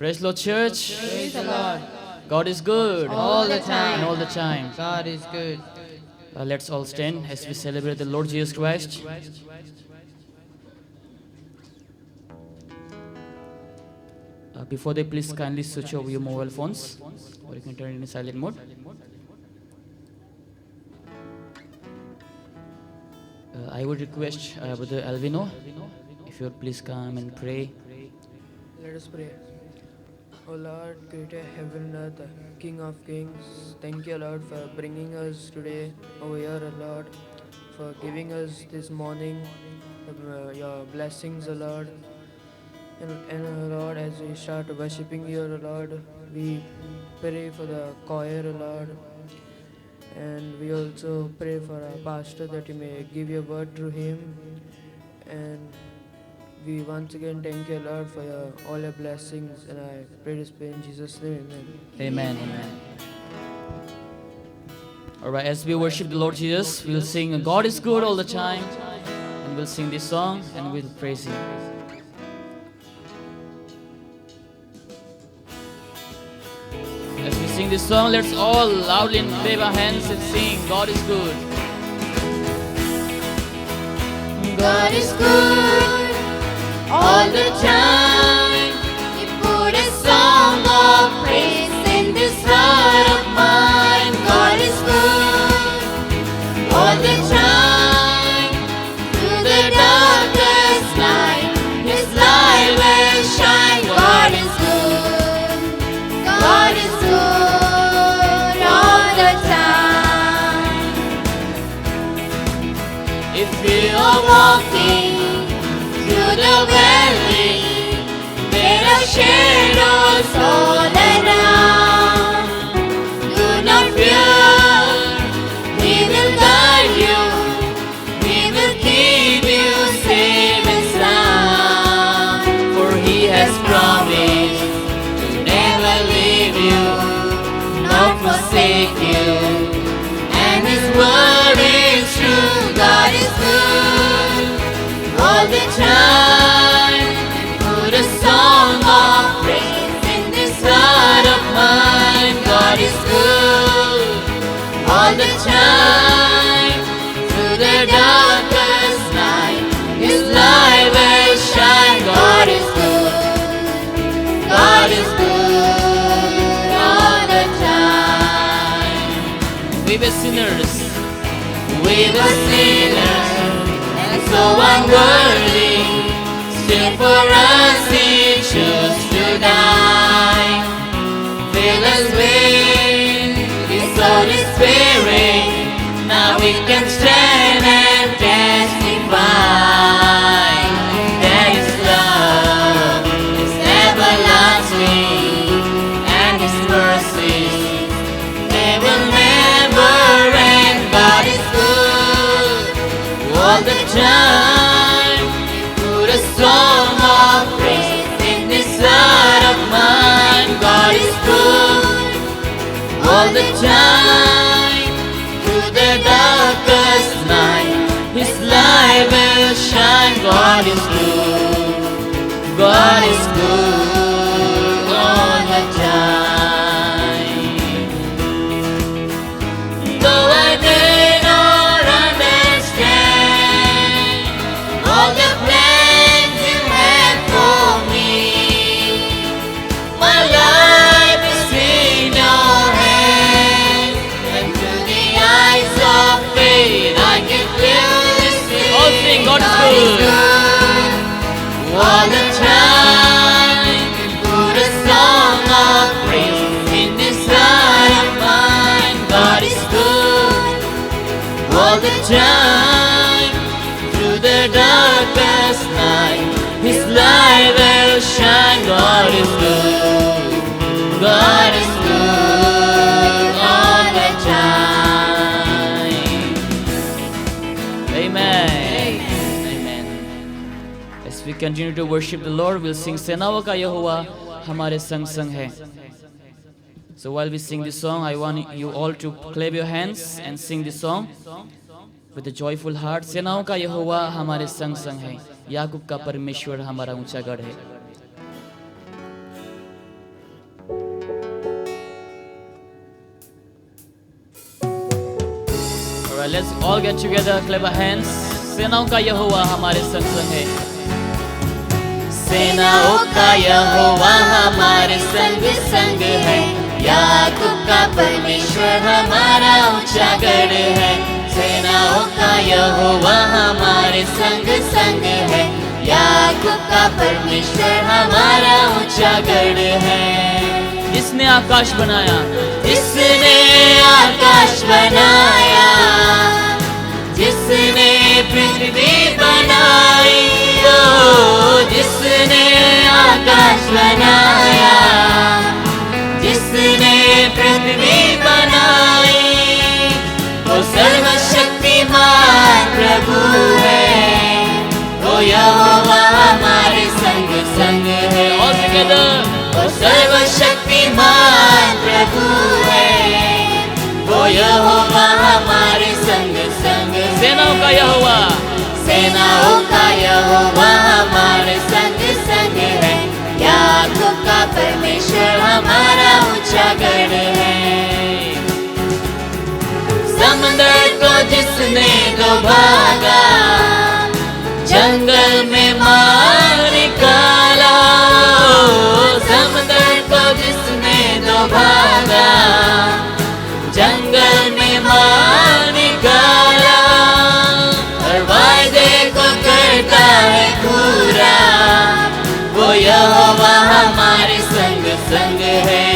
Praise Lord, church. Praise the Lord. God is good. All the time. And all the time. God is good. Let's all stand as we celebrate the Lord Jesus Christ. Before they, please kindly switch off your mobile phones, or you can turn it in silent mode. I would request Brother Alvino, if you would please come and pray. Let us pray. O Lord, creator heaven and earth, King of kings, thank you, Lord, for bringing us today over here, O Lord, for giving us this morning your blessings, O Lord. And O Lord, as we start worshipping you, O Lord, we pray for the choir, O Lord. And we also pray for our pastor that you may give your word through him. And we once again thank you, Lord, for all your blessings, and I pray this prayer in Jesus' name, amen. Amen. Amen. All right, as we worship the Lord Jesus, we'll sing God is good all the time, and we'll sing this song and we'll praise Him. As we sing this song, let's all loudly wave our hands and sing God is good. God is good all the time. He put a song of praise in this heart of mine. God is good all the time. Through the darkest night, His light will shine. God is good. God is good all the time. If we You're walking through the valley, there are shadows all around. Do not fear, He will guide you. He will keep you safe and sound. For He has promised To never leave you, nor forsake you. And His word is true. God is good all the time. Put a song of praise in this heart of mine. God is good all the time. Through the darkest night, His light will shine. God is good. God is good all the time. we were sinners, We were sinners and so unworthy. Still for us He chose to die. Fill us with His Holy Spirit. Now we can stand and testify that His love is everlasting and His mercies they will never end. God is good all the time. Put a song of praise in this heart of mine. God is good all the time. Through the darkest night, His light will shine. God is good. God is good all the time. Though I may not understand all the plans You have for me, my life is in Your hands, and through the eyes of faith I can clearly see. all sing God is good. All the time, put a song of praise in this heart of mine. God is good all the time. Through the darkest night, His light will shine. God is good. God is good all the time. Amen. Amen. As we continue to worship the Lord, we'll sing सेनाओं का यहोवा हमारे संग संग है. So while we sing this song, I want you all to clap your hands and sing this song with a joyful heart. सेनाओं का यहोवा हमारे संग संग है. याकूब का परमेश्वर हमारा ऊंचा गढ़ है. Alright, let's all get together, clap our hands. सेनाओं का यहोवा हमारे संग संग है. सेनाओं का यहोवा हमारे संग संग है, याकूब का परमेश्वर हमारा ऊंचा गढ़ है. सेनाओं का यहोवा हमारे संग संग है, याकूब का परमेश्वर हमारा ऊंचा गढ़ है. जिसने आकाश बनाया, जिसने आकाश बनाया, जिसने पृथ्वी बनाई, ओ जिसने आकाश बनाया, जिसने पृथ्वी बनाई, वो सर्वशक्तिमान प्रभु है, वो यहोवा हमारे संग संग है. all together. वो सर्वशक्तिमान प्रभु है, वो यहोवा हमारे संग संग है. सेनाओं का यहोवा, सेनाओं का यहोवा हमारे संग संग है, याकूब का परमेश्वर हमारा ऊंचा गढ़ है. समंदर को जिसने दो भागा, जंगल में मार निकाला, समंदर को जिसने दो भागा, जंगल में मार निकाला, हर वायदे को करता है पूरा, वो यहोवा हमारे संग संग है.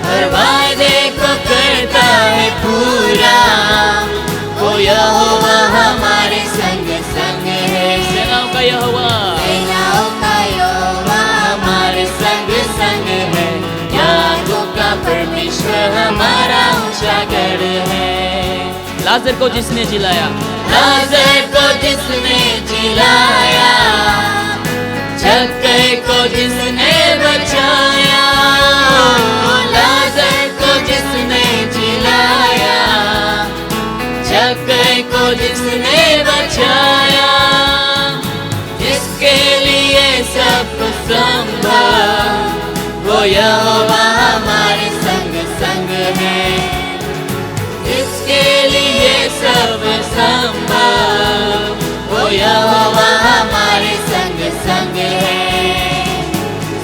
हर वायदे को करता है पूरा, वो यहोवा हमारे संग संग है. सेनाओं का यहोवा, सेनाओं का यहोवा हमारे संग संग है, याकूब का परमेश्वर हमारा ऊंचा गढ़ है. लाजर को जिसने जिलाया, लाजर को जिसने जिलाया, झक्के को जिसने बचाया, लाजर को जिसने जिलाया, झक्के को जिसने बचाया, जिसके लिए सब संभव, वो यहोवा हमारे संग संग है. जिसके लिए सब संभव, वो यहोवा हमारे संग संग है.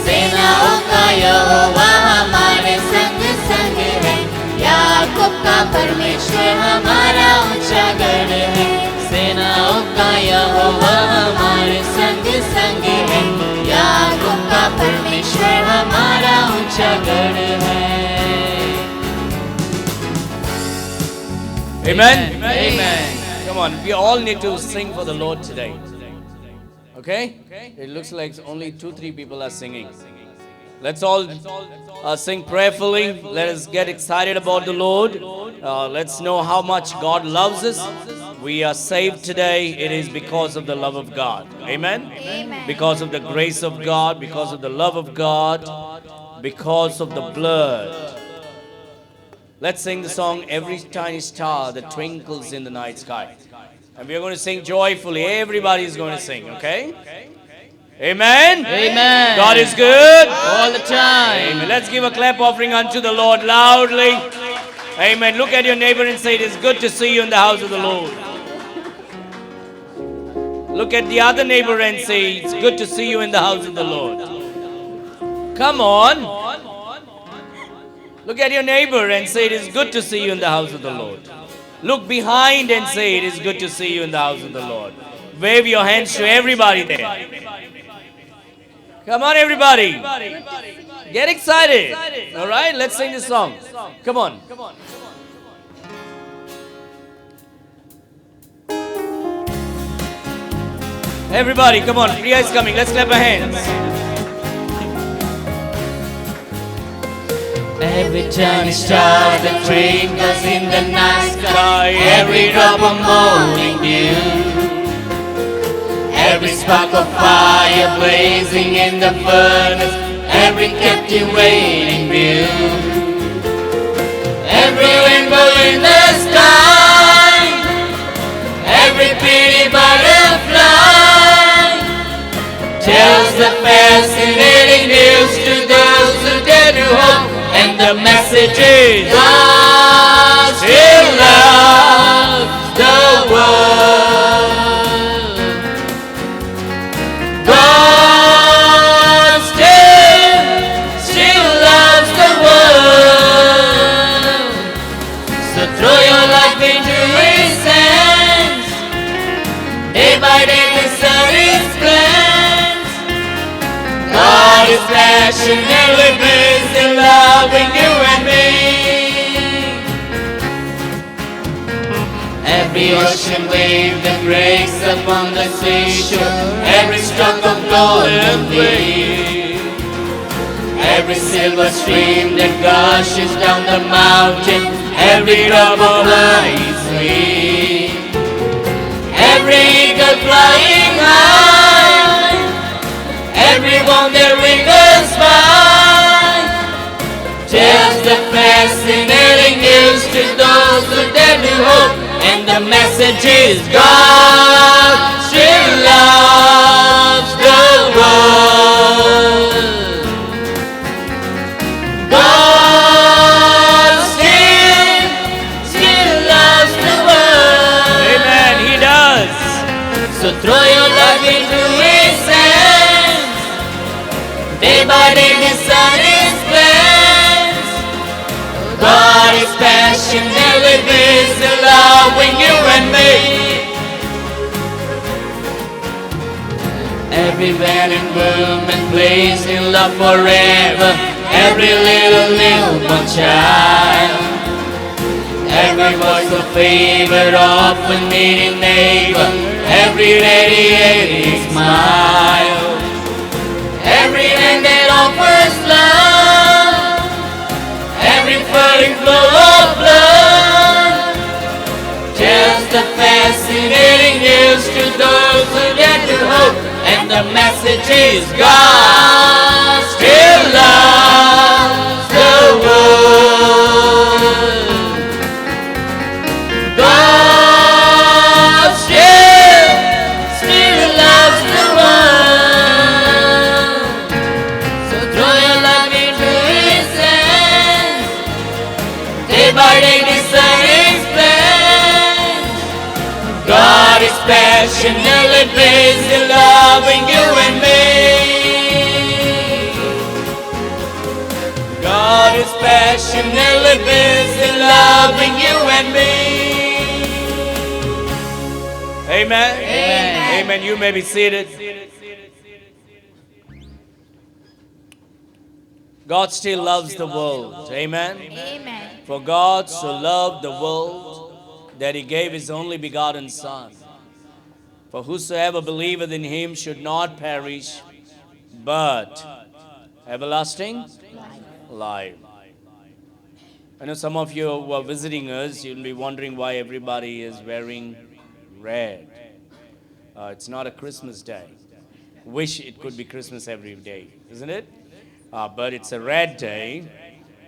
सेनाओं का यहोवा हमारे संग संग है, याकूब का परमेश्वर हमारा ऊंचा गढ़ है. सेनाओं का यहोवा हमारे संग संग है, याकूब का परमेश्वर हमारा ऊंचा गढ़ है. Amen. Amen. Come on, we all need to sing for the Lord today. Okay? It looks like only 2-3 people are singing. Let's all sing prayerfully. Let us get excited about the Lord. Let's know how much God loves us. We are saved today. It is because of the love of God. Amen? Amen. Because of the grace of God, because of the love of God, because of the blood. Let's sing the song, Every Tiny Star That Twinkles in the Night Sky. And we are going to sing joyfully. Everybody is going to sing, okay? Amen? Amen. God is good. all the time. Amen. Let's give a clap offering unto the Lord loudly. Amen. Look at your neighbor and say, it is good to see you in the house of the Lord. Look at the other neighbor and say, it's good to see you in the house of the Lord. Come on. Look at your neighbor and say, it is good to see you in the house of the Lord. Look behind and say, it is good to see you in the house of the Lord. Wave your hands to everybody there. Come on, everybody. Get excited. All right, let's sing this song. Come on. Everybody, come on. Priya is coming. Let's clap our hands. Every tiny star that twinkles in the night sky, every drop of morning dew, every spark of fire blazing in the furnace, every captivating view, every rainbow in the sky, every pretty butterfly tells the fascinating news to those who dare to hope. And the message is God still loves. passionately based in loving you and me. Every ocean wave that breaks upon the seashore, every stroke of golden flame, every silver stream that gushes down the mountain, every drop of light sweet, every eagle flying high, everyone their wings find, tells the fascinating news to those who dare to hope. And the message is God still loves the world. God still loves the world. Amen, He does. So throw your love into His hands. Day by day His Son is plans. God is passionately busy loving you and me. Every man and woman placed in love forever, every little newborn child, every voice of favor, often meeting neighbor, every radiating smile, every hand that offers love, every flowing flow of blood, tells the fascinating news to those who dare to hope. And the message is God still loves the world. God still loves the world. So throw your love into His hands. Day by day discern His plans. God is passionately busy loving you and me. God is passionately busy loving you and me. Amen. Amen. Amen. You may be seated. God still loves the world. Amen. Amen. For God so loved the world that He gave His only begotten Son. For whosoever believeth in Him should not perish, but everlasting life. I know some of you who are visiting us, you'll be wondering why everybody is wearing red. It's not a Christmas day. Wish it could be Christmas every day, isn't it? But it's a red day,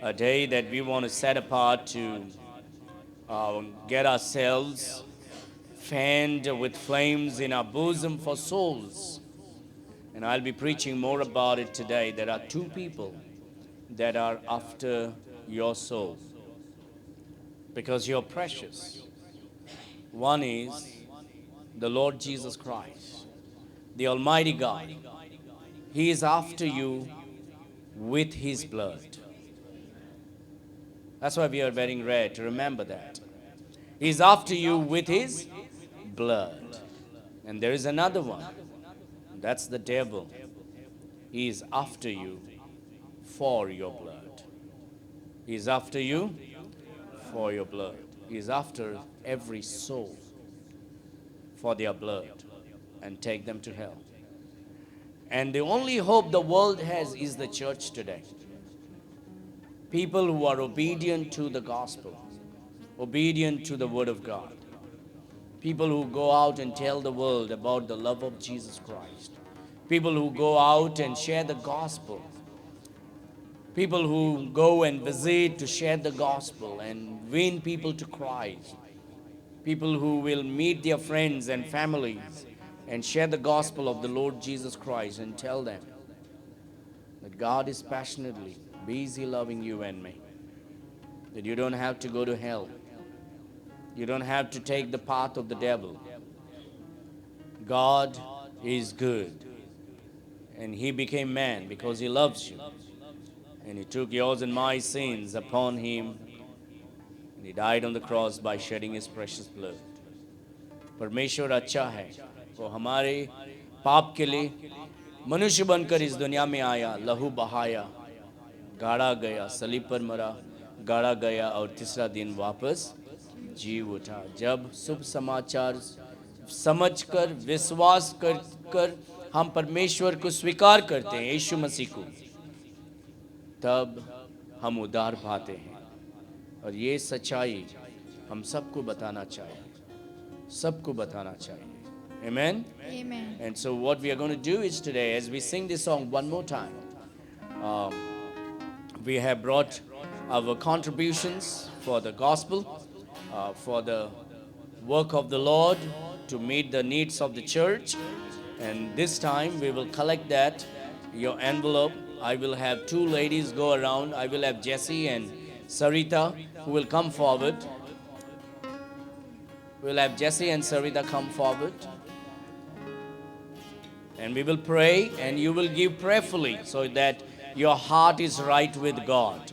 a day that we want to set apart to get ourselves fanned with flames in our bosom for souls. And I'll be preaching more about it today. There are two people that are after your soul because you're precious. One is the Lord Jesus Christ, the Almighty God. He is after you with His blood. That's why we are wearing red, to remember that. He's after you with His blood. And there is another one. That's the devil. He is after you for your blood. He is after you for your blood. He is after every soul for their blood and take them to hell. And the only hope the world has is the church today. People who are obedient to the gospel, obedient to the word of God. People who go out and tell the world about the love of Jesus Christ. People who go out and share the gospel. People who go and visit to share the gospel and win people to Christ. People who will meet their friends and families and share the gospel of the Lord Jesus Christ and tell them that God is passionately busy loving you and me. That you don't have to go to hell. You don't have to take the path of the devil. God is good. And He became man because He loves you. And He took yours and my sins upon Him. And He died on the cross by shedding His precious blood. परमेश्वर अच्छा है वो हमारे पाप के लिए मनुष्य बनकर इस दुनिया में आया, लहू बहाया, गाड़ा गया, सलीब पर मरा, गाड़ा गया और तीसरा दिन वापस जी उठा। जब शुभ समाचार समझकर विश्वास कर हम परमेश्वर को स्वीकार करते हैं, यीशु मसीह को, तब हम उद्धार पाते हैं। और ये सच्चाई हम सबको बताना चाहिए, सबको बताना चाहिए। Amen? Amen. And so what we are going to do is today, as we sing this song one more time, we have brought our contributions for the gospel, for the work of the Lord, to meet the needs of the church. And this time we will collect that, your envelope. I will have two ladies go around. I will have Jessie and Sarita who will come forward. We'll have Jessie and Sarita come forward. And we will pray, and you will give prayerfully so that your heart is right with God.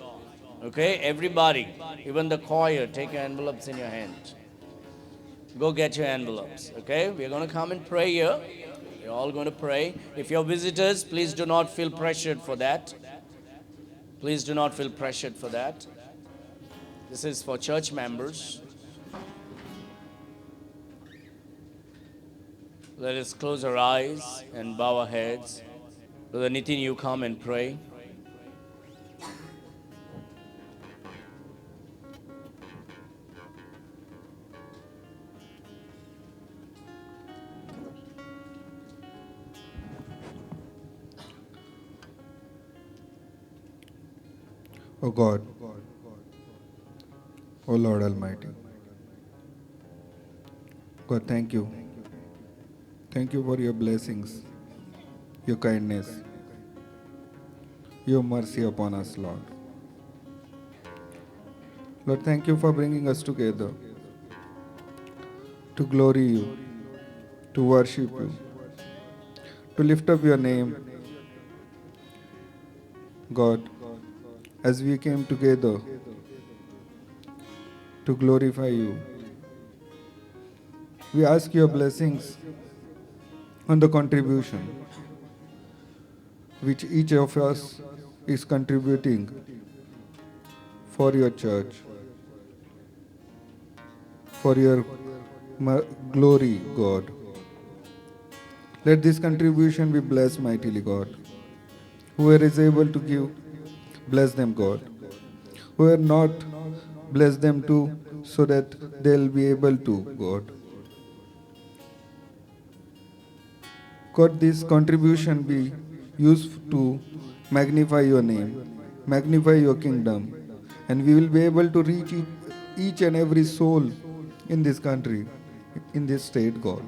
Okay, everybody, even the choir, take your envelopes in your hand. Go get your envelopes. Okay, we're going to come and pray here. We're all going to pray. If you're visitors, please do not feel pressured for that. Please do not feel pressured for that. This is for church members. Let us close our eyes and bow our heads. Brother Nitin, you come and pray. O God, O Lord Almighty, God, thank you. Thank you for your blessings, your kindness, your mercy upon us, Lord. Lord, thank you for bringing us together to glory you, to worship you, to lift up your name. God, as we came together to glorify you, we ask your blessings on the contribution which each of us is contributing for your church, for your glory, God. Let this contribution be blessed mightily, God. Whoever is able to give, bless them, God. Whoever not, bless them too, so that they'll be able to, God. God, this contribution be used to magnify your name, magnify your kingdom, and we will be able to reach each and every soul in this country, in this state, God.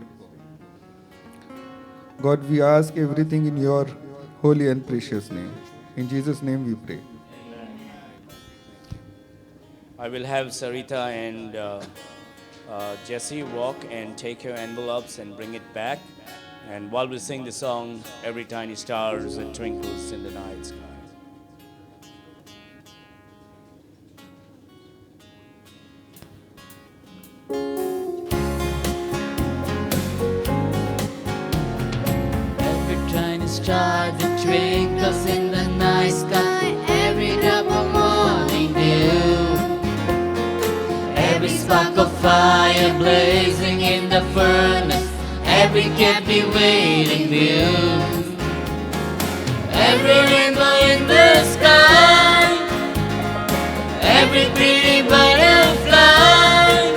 God, we ask everything in your holy and precious name. In Jesus' name we pray. I will have Sarita and Jessie walk and take your envelopes and bring it back. And while we sing the song, every tiny star that twinkles in the night sky. Every tiny star that twinkles in the night sky, Every drop of morning dew, every spark of fire blazing in the furnace, every captivating view, every rainbow in the sky, every pretty butterfly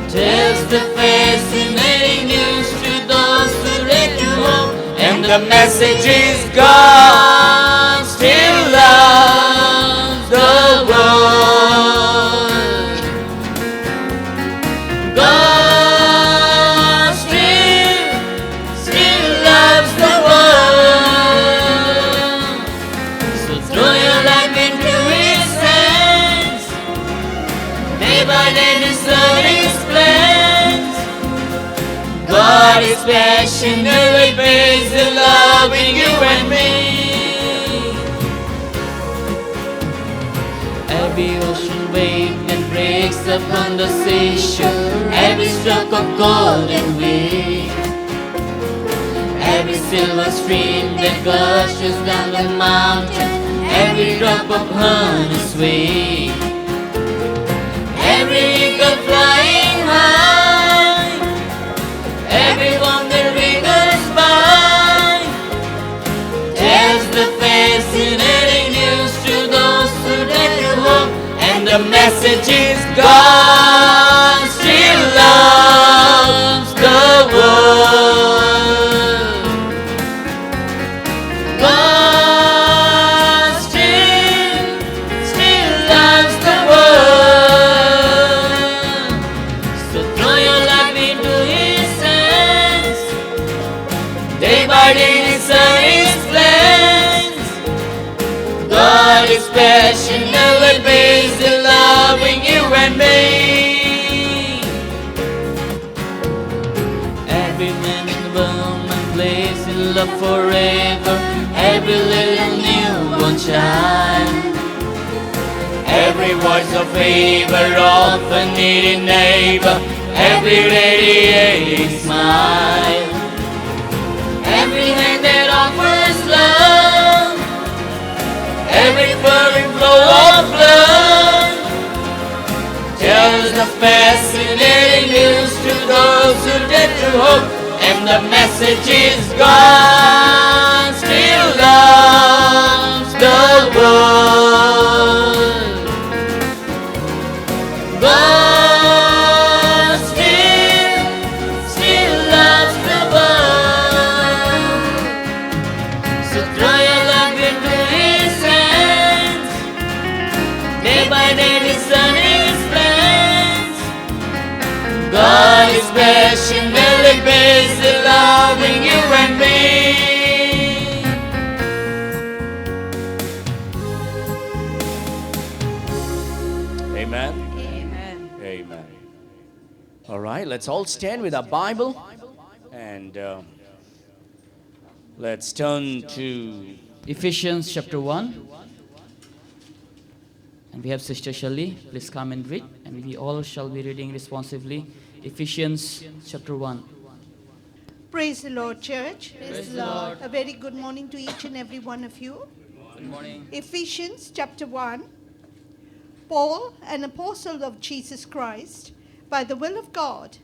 tells the fascinating news to those who let you home. And the message is God still loves the world. God still loves the world. So throw your life into His hands. Never let His serve His plans. God is passionately based in loving you and me. Every ocean wave that breaks upon the seashore, every stroke of golden wave, every silver stream that gushes down the mountain, every drop of honey sweet, every eagle flying high, everyone that wingers by, tells the fascinating news to those who dare to hope, and the message is God still loves the world. God still loves the world. So throw your life into His hands. Day by day His Son is cleansed. God is passionately based in loving you and me. Every man and woman plays in love forever. Every little newborn child, every voice of favor, often needy neighbor, every radiating smile, every hand that offers love, every flowing flow of blood, tells the fascinating news to those who dare to hope, and the message is God still loves the world. God still loves the world. So throw your love into His hands. Day by day the sun is cleansed. God is passionately based in loving you and me. Amen. Amen. All right, let's all stand with our Bible and let's turn to Ephesians chapter 1. And we have Sister Shelley. Please come and read. And we all shall be reading responsively. Ephesians chapter 1. Praise the Lord, church. Praise the Lord. A very good morning to each and every one of you. Good morning. Ephesians chapter 1. Paul, an apostle of Jesus Christ, by the will of God,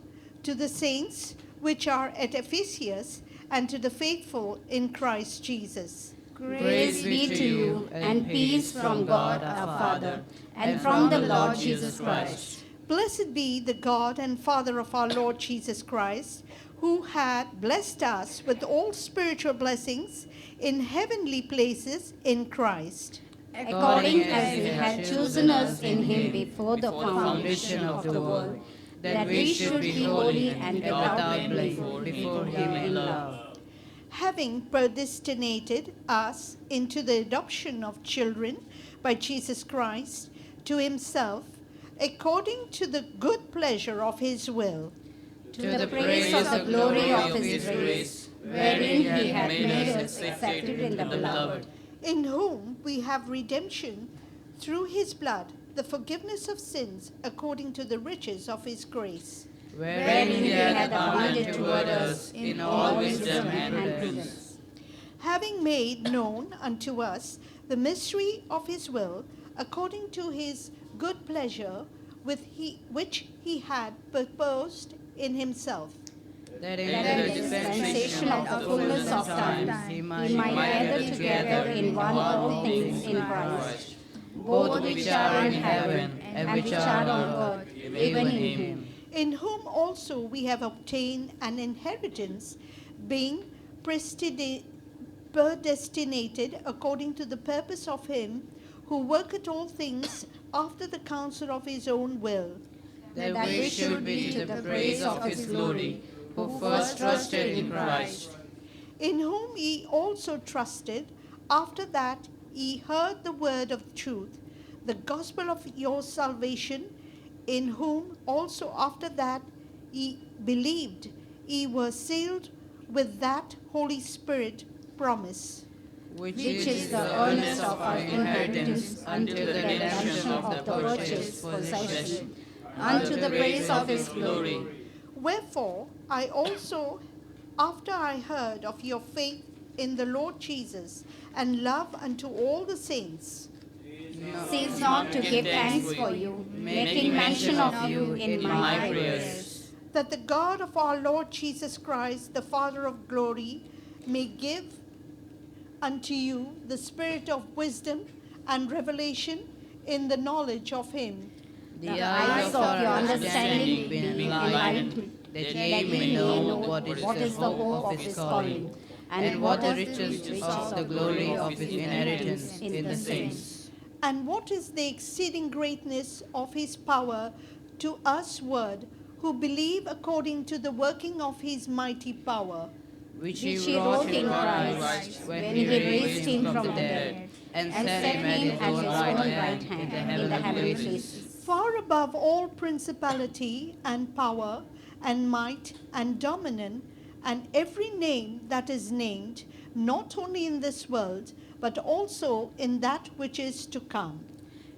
to the saints which are at Ephesus, and to the faithful in Christ Jesus. Grace be to you and peace from God our Father and from the Lord Jesus Christ. Blessed be the God and Father of our Lord Jesus Christ, who had blessed us with all spiritual blessings in heavenly places in Christ, According as He had chosen us in Him before the foundation of the world, that we should be holy and without blame before Him in love. having predestinated us into the adoption of children by Jesus Christ to Himself, according to the good pleasure of His will, To the praise of the glory of His grace, wherein He hath made us accepted in the Beloved, in whom we have redemption through His blood, the forgiveness of sins, according to the riches of His grace. wherein He hath abounded toward us in all wisdom and prudence. Having made known unto us the mystery of His will, according to His good pleasure, which He had purposed in Himself, That in that the in the dispensation of the fullness of times He might gather together in one all things in Christ, both which are in heaven and which are on earth, even in Him. in whom also we have obtained an inheritance, being predestinated according to the purpose of Him who worketh all things after the counsel of His own will, That we should be to the praise of His glory, who first trusted in Christ, in whom ye also trusted, after that ye heard the word of truth, the gospel of your salvation, in whom also after that ye believed, ye were sealed with that Holy Spirit promise, which which is the earnest of our inheritance until the redemption of the purchased possession, unto the praise of His glory. Wherefore I also, after I heard of your faith in the Lord Jesus and love unto all the saints, Cease not to give thanks for you, making mention of you in my prayers. that the God of our Lord Jesus Christ, the Father of glory, may give unto you the spirit of wisdom and revelation in the knowledge of him, The eyes of your understanding be enlightened, that ye may know what is the hope of his calling, and what the riches of the glory of his inheritance in the saints, and what is the exceeding greatness of his power to usward who believe according to the working of his mighty power, which Which he wrought in Christ when he raised him from the dead, and set him at his own right hand in the heavenly places. far above all principality and power and might and dominion and every name that is named, not only in this world, but also in that which is to come.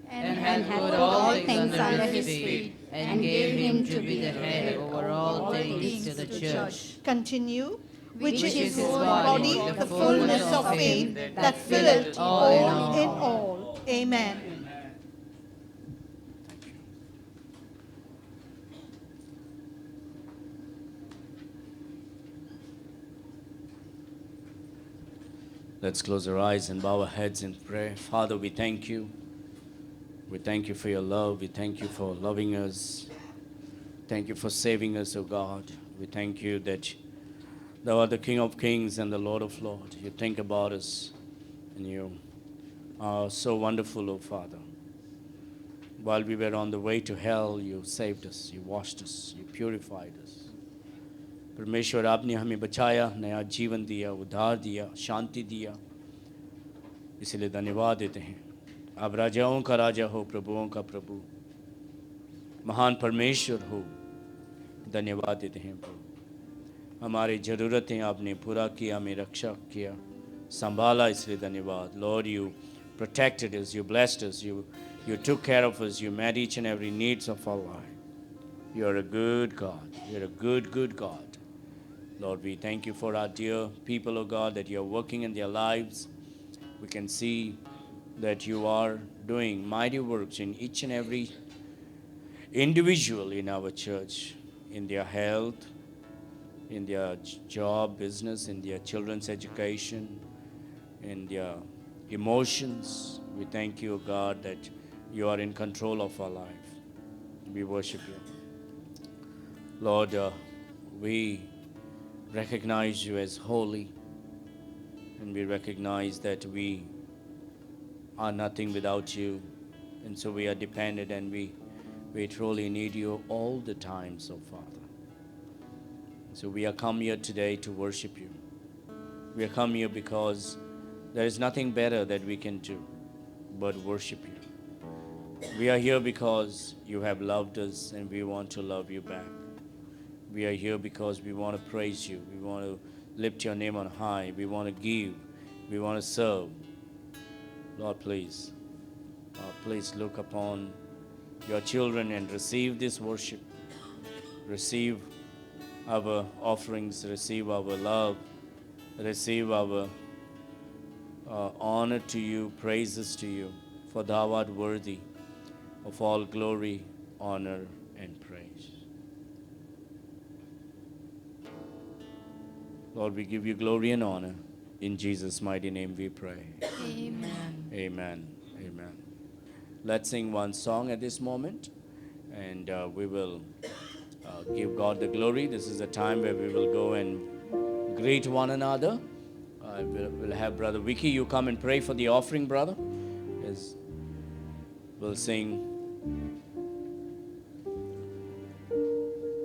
And had put all things under his feet, and gave him to be the head over all things to the church. Continue, which is his his body, body, the the fullness of fullness faith of that filleth all in all. Amen. Let's close our eyes and bow our heads in prayer. Father, we thank you. We thank you for your love. We thank you for loving us. Thank you for saving us, O God. We thank you that thou art the King of kings and the Lord of lords. You think about us and you are so wonderful, O Father. While we were on the way to hell, you saved us, you washed us, you purified us. परमेश्वर आपने हमें बचाया, नया जीवन दिया, उद्धार दिया, शांति दिया, इसलिए धन्यवाद देते हैं। आप राजाओं का राजा हो, प्रभुओं का प्रभु, महान परमेश्वर हो, धन्यवाद देते हैं प्रभु। हमारी ज़रूरतें आपने पूरा किया, हमें रक्षा किया, संभाला, इसलिए धन्यवाद। Lord, you protected us, you blessed us, you took care of us, you met each and every needs of our life. You are a good God. You are a good, good God. Lord, we thank you for our dear people, O God, that you are working in their lives. We can see that you are doing mighty works in each and every individual in our church, in their health, in their job, business, in their children's education, in their emotions. We thank you, O God, that you are in control of our life. We worship you. Lord, we recognize you as holy, and we recognize that we are nothing without you, and so we are dependent, and we truly need you all the time, so Father. So we are come here today to worship you. We are come here because there is nothing better that we can do but worship you. We are here because you have loved us, and we want to love you back. We are here because we want to praise you. We want to lift your name on high. We want to give. We want to serve. Lord, please look upon your children and receive this worship. Receive our offerings. Receive our love. Receive our honor to you, praises to you. For thou art worthy of all glory, honor, and praise. Lord, we give you glory and honor. In Jesus' mighty name we pray. Amen. Amen. Amen. Let's sing one song at this moment, and we will give God the glory. This is a time where we will go and greet one another. We'll have Brother Vicky, you come and pray for the offering, brother. As we'll sing,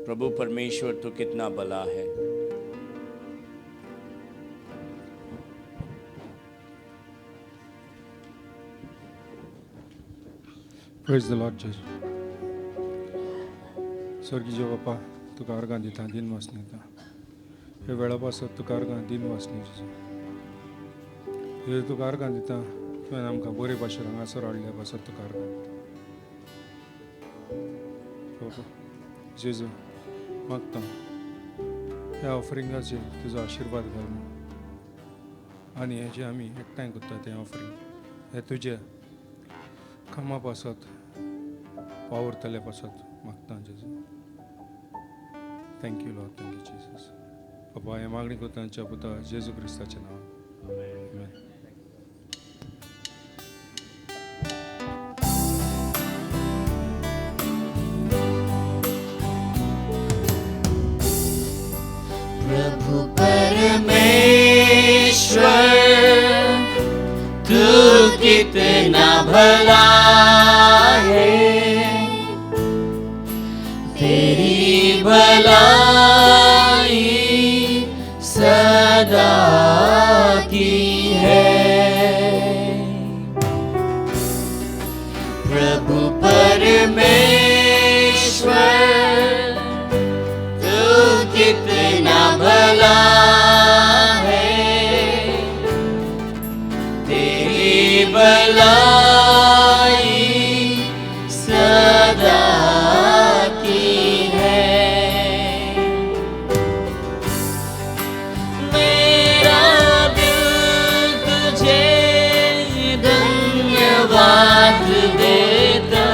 प्रभु परमेश्वर तो कितना भला है. Praise the Lord, Judge. स्वर्गीय बाप्पा तुका अर्गां दिता दिन वासनी दिता हे वेळा पासत तुका अर्गां दिन वासनी जेजू हे तुका अर्गां दिता तुवें आमकां बरे भाशेन हांगासर हाडल्या पासत तुका अर्गां दिता जेजू मागता ह्या ऑफरिंगाचे तुजो आशीर्वाद घाल आनी हे जे आमी एकठांय करता तें ऑफरिंग हे तुजे कामा पासत वावरतले पासत मागता जेजू. Thank you Lord, thank you Jesus. बाबा हे मागणी करता आमच्या पुता जेजू क्रिस्ताच्या नांवान. आमेन. प्रभु परमेश्वर तू कितना भला है, तेरी भलाई सदा की है. प्रभु परमेश्वर तू कितना भला है, तेरी भलाई सदा की है. मेरा दिल तुझे धन्यवाद देता,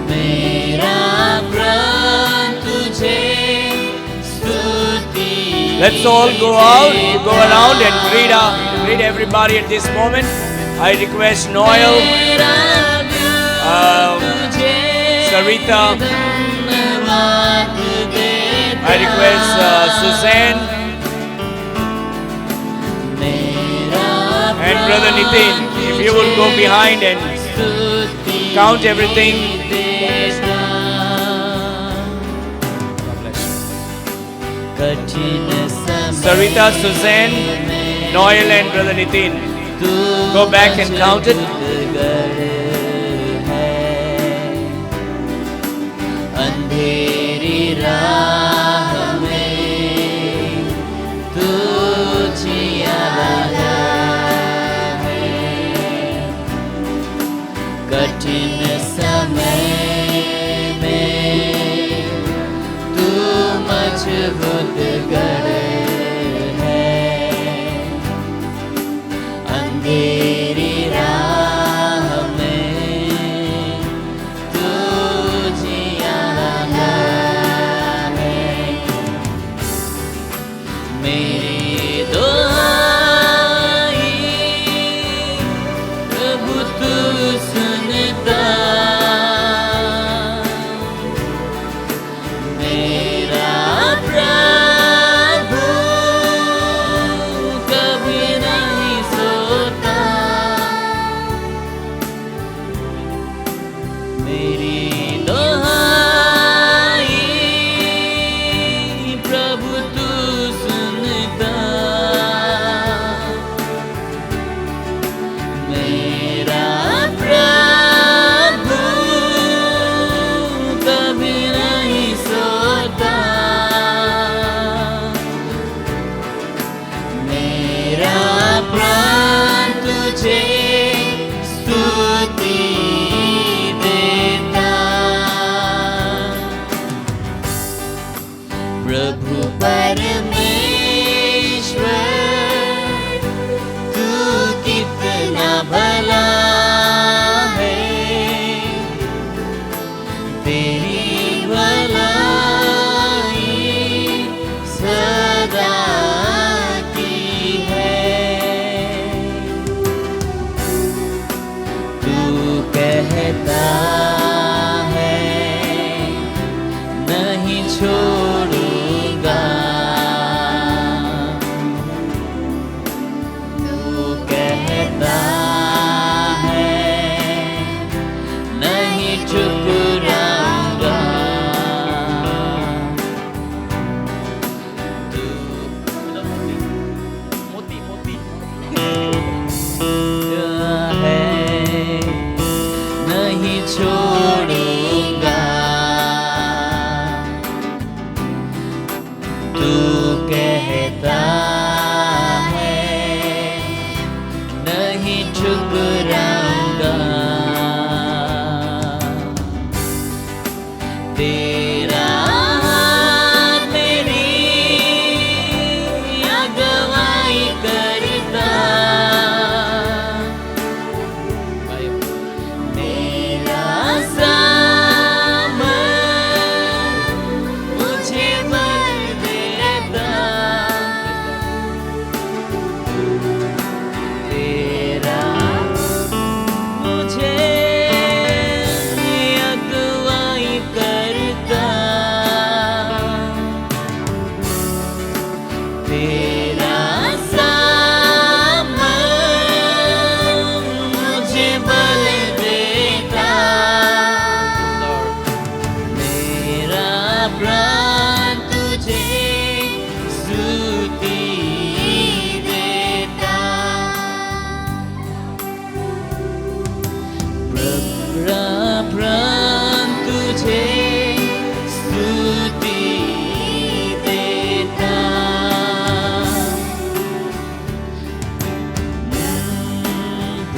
मेरा प्राण तुझे स्तुति. Let's all go out, go around and greet everybody at this moment. I request Noel, Sarita, I request Suzanne and Brother Nitin, if you will go behind and count everything. God bless you. Sarita, Suzanne, Noel and Brother Nitin, go back and count it. अंधेरी राह में तू जियारा है, कठिन समय में तू मजबूत गढ़ है. अंधेरी राह में तू जियारा है. मेरी दुआएं प्रभु तू सुनता, मेरा प्रभु कभी नहीं सोता. मेरी दुआएं प्रभु तू सुनता, मेरा प्रभु कभी नहीं सोता. मेरा प्राण तुझे स्तुति देता. प्रभु परमेश्वर तू कितना भला है, तेरी भलाई सदा की है. तू कहता है नहीं छोड़ूंगा, तू कहता है नहीं ठुकराऊंगा. तू मोती मोती है नहीं छोड़ूंगा. तू कहता है नहीं ठुकराऊंगा. तेरा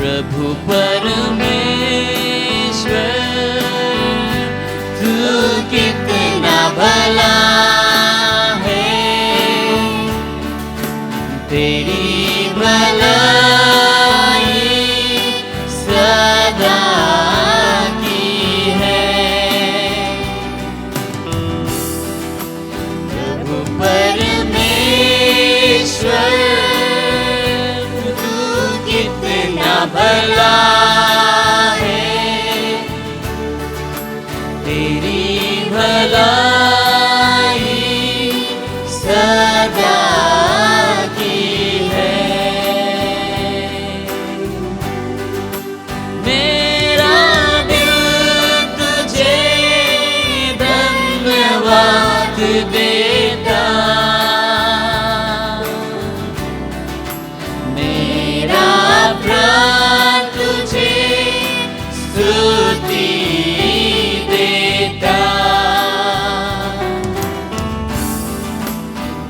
प्रभु परमेश्वर तू कितना भला है, तेरी भलाई सदा की है। प्रभु परमेश्वर तू कितना भला है, तेरी भलाई सदा की है। मेरा दिल तुझे धन्यवाद देता, मेरा प्राण तुझे स्तुति देता।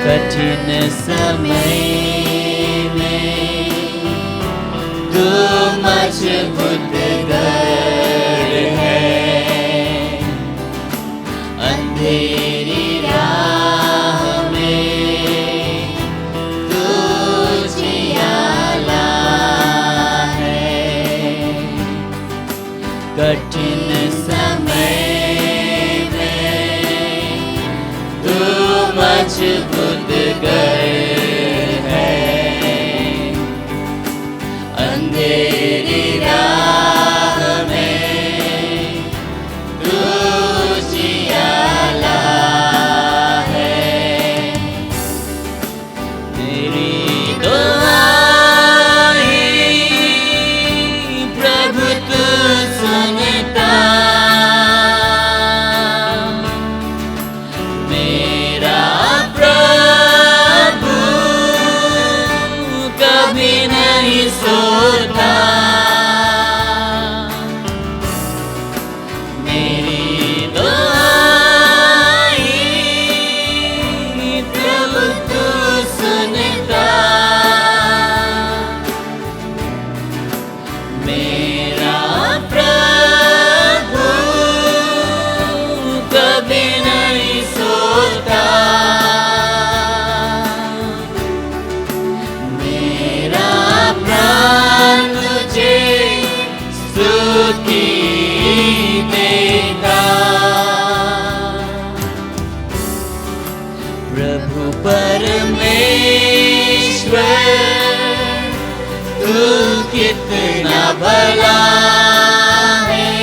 कठिन समय में तू मजबूत गढ़ है, अंधेरी राह में तू जियाला है। कठिन समय में तू मजबूत गढ़ है, अंधेरी राह में तू जियाला है। तेरी दुआएं प्रभु तू सुनता, मेरा प्रभु कभी नहीं सोता। मेरी दुआएं प्रभु तू सुनता, मेरा प्रभु कभी नहीं सोता। मेरा प्राण तुझे स्तुति देता। प्रभु परमेश्वर तू कितना भला है,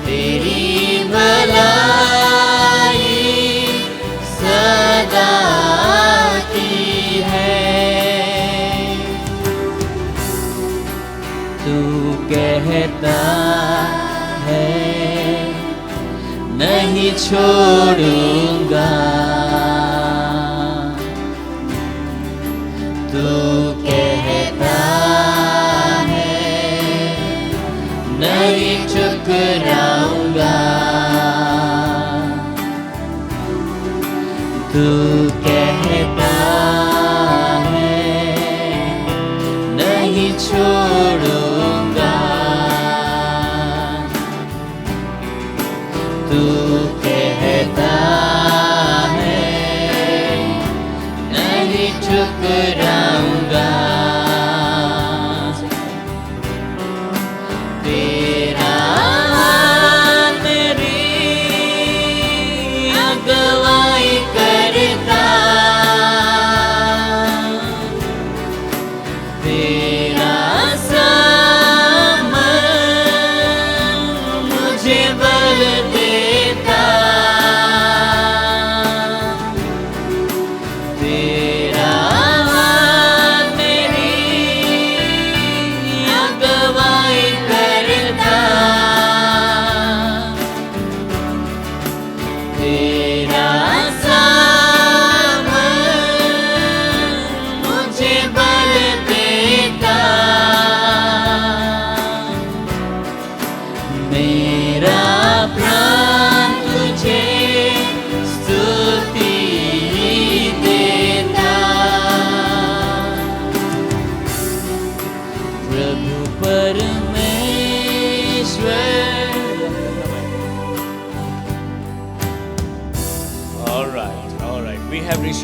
तेरी भलाई सदा की है। तू कहता है नहीं छोड़ूंगा, तू कहता है नहीं ठुकराऊंगा, तू कहता है नहीं छोड़ूंगा, तू कहता है नहीं ठुकराऊंगा।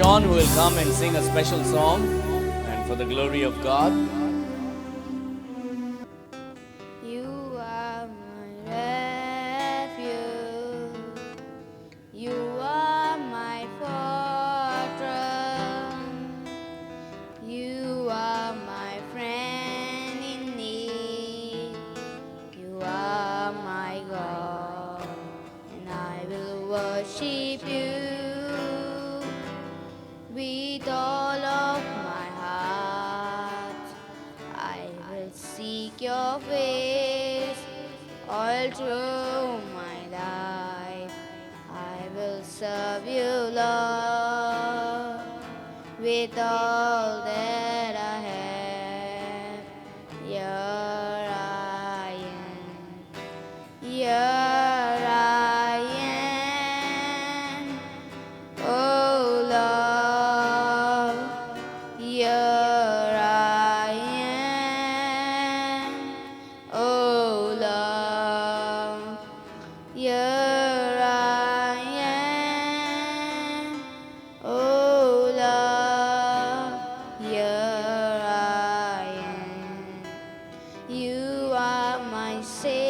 Sean, who will come and sing a special song and for the glory of God. You are my refuge. You are my fortress. You are my friend in need. You are my God, and I will worship you with all of my heart. I will seek your face all through my life. I will serve you, Lord, with all that I have. Here I am. Here I am. Oh Lord, here I am. Oh Lord, here I am. Oh Lord, here I am. You are my Savior.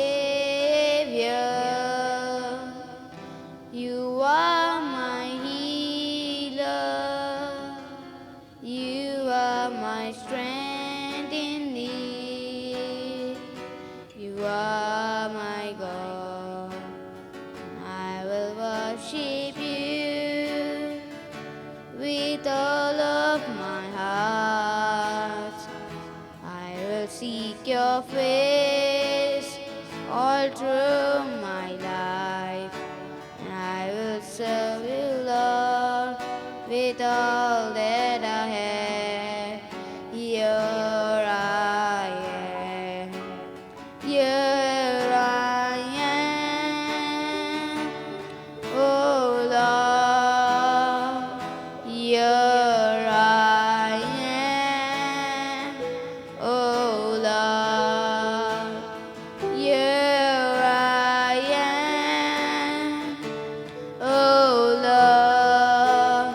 You are my healer. You are my strength in need. You are my God. I will worship you with all of my heart. I will seek your face all through my life, and I will serve you, Lord, with all that I have. Here I am. Here I am. Oh Lord, here I am. Oh Lord, here I am. Oh Lord,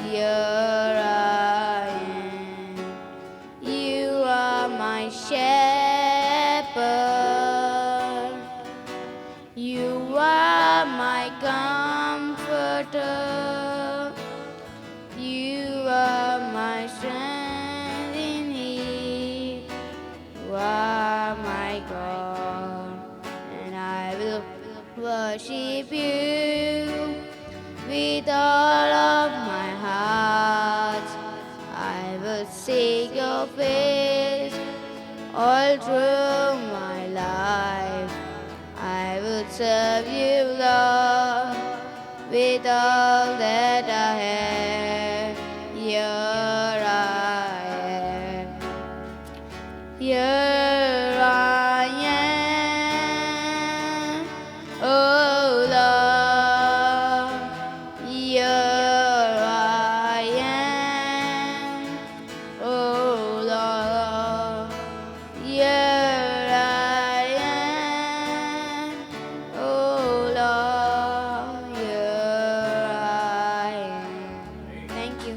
here I am. You are my shepherd. You are my comforter. You are my strength in need. You are my God, and I will worship you with all of my heart. I will seek your face all through my life. I will serve you, Lord, with all that I have. Here I am. Here I am. Oh Lord, here I am. Oh Lord, here I am. Oh Lord, here I am. Thank you.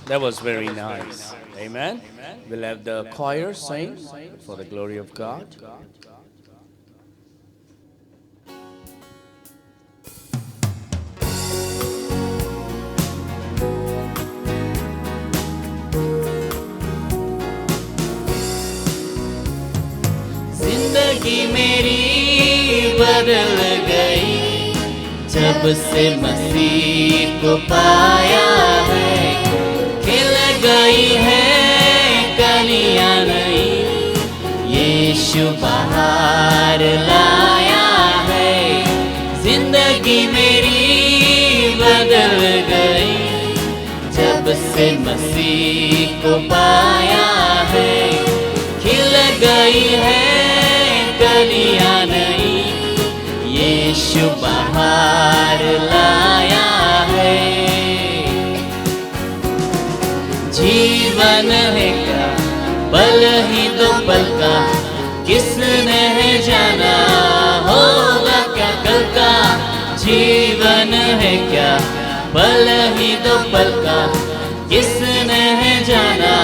That was very nice. Amen. We'll have the choir sing for the glory of God. जिंदगी मेरी बदल गई जब से मसीह को पाया है। खिल गई है कलियां नई, यीशु बाहर लाया है। जिंदगी मेरी बदल गई जब से मसीह को पाया है। खिल गई है कलियां नई, यीशु बाहर लाया है। जीवन है क्या पल ही दो पल का, किसने है जाना होगा क्या कल का। जीवन है क्या पल ही दो पल का किसने है जाना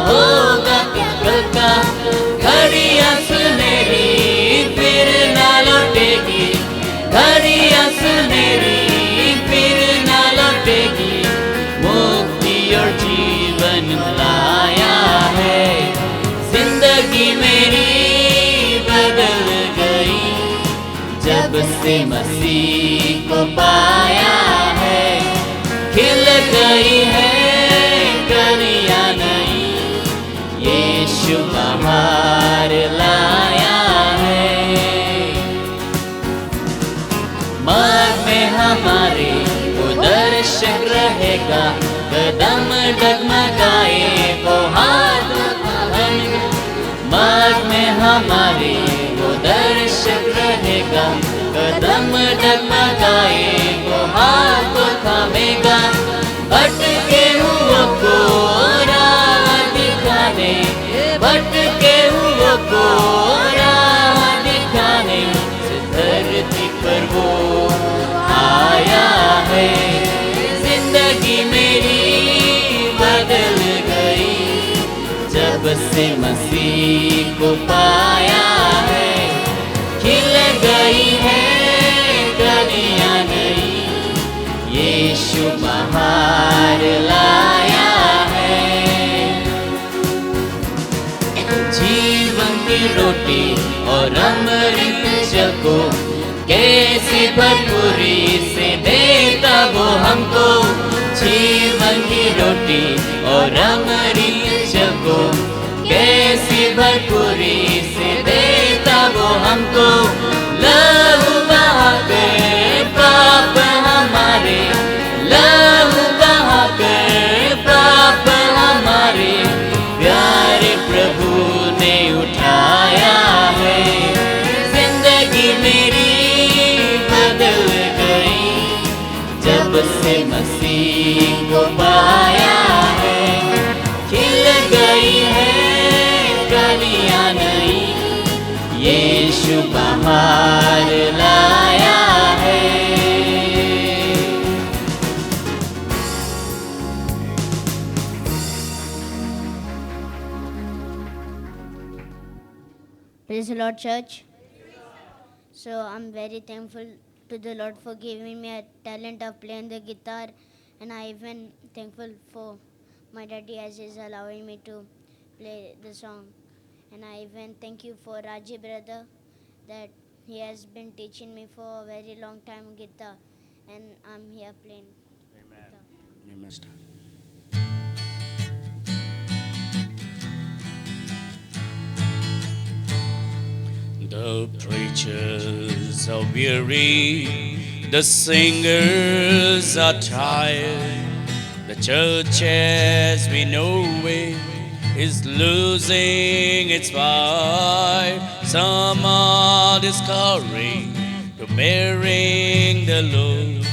होगा क्या कल का। घड़ियां सुनहरी फिर ना लौटेगी, घड़ियां सुनहरी फिर ना लौटेगी। मुक्ति और जीवन लाया है, जिंदगी मेरी बदल गई जब से मसीह को पाया है। खिल गई है कलियां नई, यीशु बाहर लाया है। मार्ग में हमारे वो दर्शक रहेगा, कदम डगमगाए वो हाथ थामेगा। मार्ग में हमारे वो दर्शक रहेगा, कदम डगमगाए वो हाथ थामेगा। भटके हुओं को राह दिखाने, भटके हुओं को राह दिखाने, धरती पर वो आया है। जिंदगी मेरी बदल गई जब से मसीह को पाया है। खिल गई है कलियां नई, यीशु बाहर लाया है। जीवन की रोटी और अमृत जल को कैसी भरपूरी से देता वो हमको। जीवन की रोटी और अमृत जल को कैसी भरपूरी से देता वो हमको। लहू बहाकर पाप हमारे, लहू बहाकर पाप हमारे, प्यारे प्रभु ने उठाया है। जिंदगी मेरी बदल गई जब से मसीह को पाया है। खिल गई है कलियां नई, यीशु बाहर लाया है। Praise the Lord, church. So I'm very thankful to the Lord for giving me a talent of playing the guitar, and I even thankful for my daddy as he's allowing me to play the song. And I even thank you for Raji brother that he has been teaching me for a very long time guitar, and I'm here playing. Amen. Amen. The preachers are weary, the singers are tired. The church as we know it is losing its fire. Some are discouraged to bearing the load,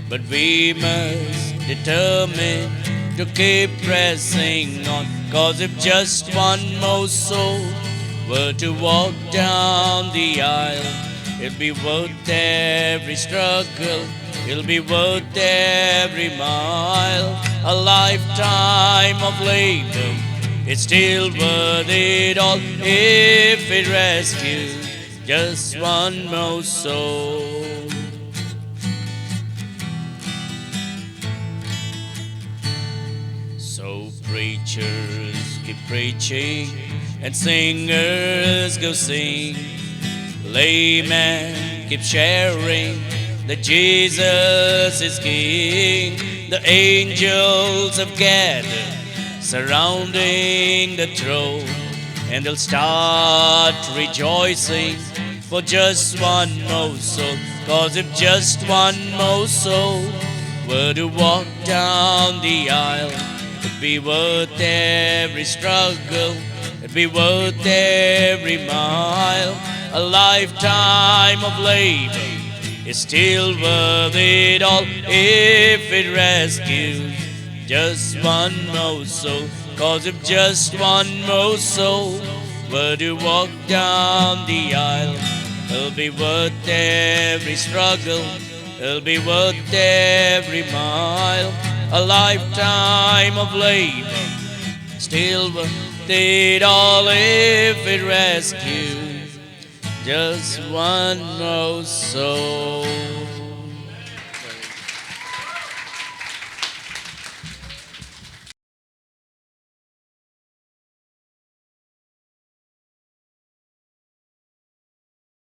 but we must determine to keep pressing on. Cause if just one more soul were to walk down the aisle, it'll be worth every struggle, it'll be worth every mile. A lifetime of labor, it's still worth it all if it rescues just one more soul. So preachers keep preaching and singers go sing. Laymen keep sharing that Jesus is King. The angels have gathered surrounding the throne, and they'll start rejoicing for just one more soul. Cause if just one more soul were to walk down the aisle, it'd be worth every struggle, it'd be worth every mile. A lifetime of labor is still worth it all if it rescues just one more soul. Cause if just one more soul were to walk down the aisle, it'll be worth every struggle, It'll be worth every mile, a lifetime of labor. Still worth it all if it rescues just one more soul.